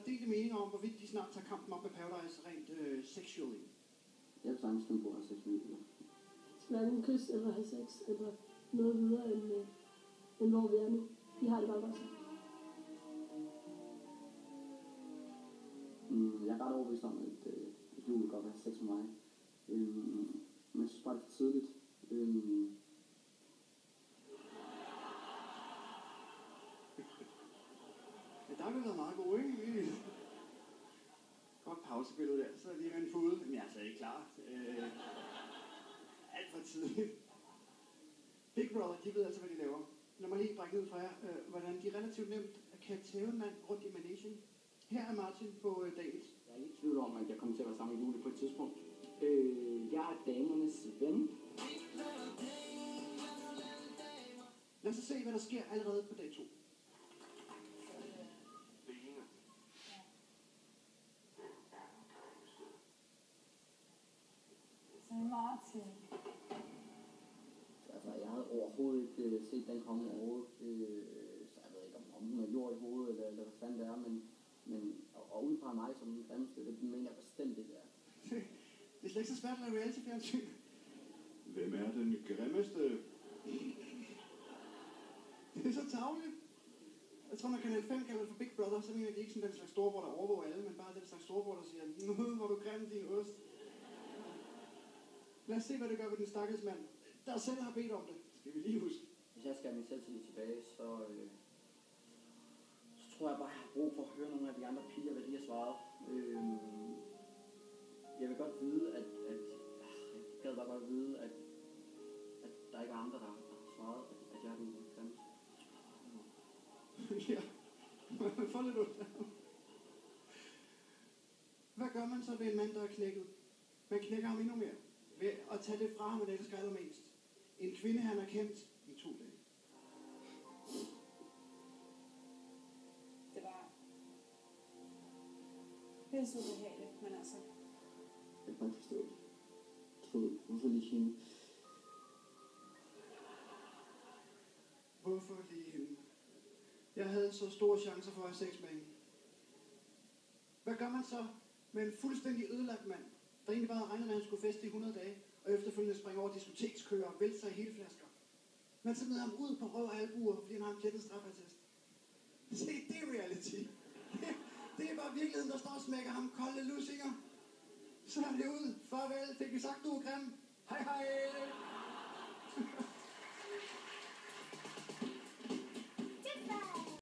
delte meninger om, hvorvidt de snart tager kampen op med Paradise rent sexually. Jeg vil sagtens finde på at have sex med Nicolai. Hverken kys eller have sex, eller noget videre end hvor vi er nu. Vi har det bare godt så. Jeg er ret overbevist om, at du vil godt have sex med mig. Men jeg synes bare, det er for tidligt. Ja, der har vi været meget gode, ikke? Godt pausebillede der, så lige med en fod. Men jeg er stadig klar. Alt for tidligt. Big Brother, de ved altså, hvad de laver. Lad mig lige brække ned fra jer, hvordan de relativt nemt kan tæve en mand rundt i managen. Her er Martin på David. Jeg er ikke i tvivl om, at jeg kommer til at være sammen med Julie på et tidspunkt. Jeg er damernes ven. Lad os se, hvad der sker allerede på dag 2. Martin. Altså, jeg havde overhovedet ikke set den komme overhovedet. Så jeg ved ikke, om hun har jord i hovedet, eller hvad fanden det er, men og udpege mig som den grimmeste, det mener jeg bestemt ikke er. Det er slet ikke så svært at lave reality-fjernsyn. Hvem er den grimmeste? Det er så tarveligt. Jeg tror, når Kanal 5 kalder det for Big Brother, så mener de ikke sådan den slags storebror, der overvåger alle, men bare den slags storebror, der siger, nu hvor du grim din ost. Lad os se, hvad det gør ved den stakkels mand, der selv har bedt om det. Skal vi lige huske. Hvis jeg skal have min selvtillid tilbage, så tror jeg bare, jeg har brug for at høre nogle af de andre piger, hvad de har svaret. Jeg vil godt vide, jeg gad bare godt vide, at der ikke er andre, der har svaret, at jeg er den grimmeste. Ja, få lidt ud. Hvad gør man så ved en mand, der er knækket? Man knækker ham endnu mere ved at tage det fra ham, man elsker allermest. En kvinde, han har kendt i 2 dage. Det var pisse ubehageligt, men altså. Jeg kan bare ikke forstå det. Hvorfor lige hende? Hvorfor lige hende? Jeg havde så store chancer for at have sex med hende. Hvad gør man så med en fuldstændig ødelagt mand, der egentlig bare havde regnet med, at han skulle feste i 100 dage, og efterfølgende springe over diskotekskøer og vælte sig i hele flasker? Man smider ham ud på røv og albuer, fordi han har en plettet straffeattest. Se, det er reality. Det er bare virkeligheden, der står og smækker ham kolde lussinger. Så er det ud. Farvel. Fik vi sagt, du er grim? Hej hej.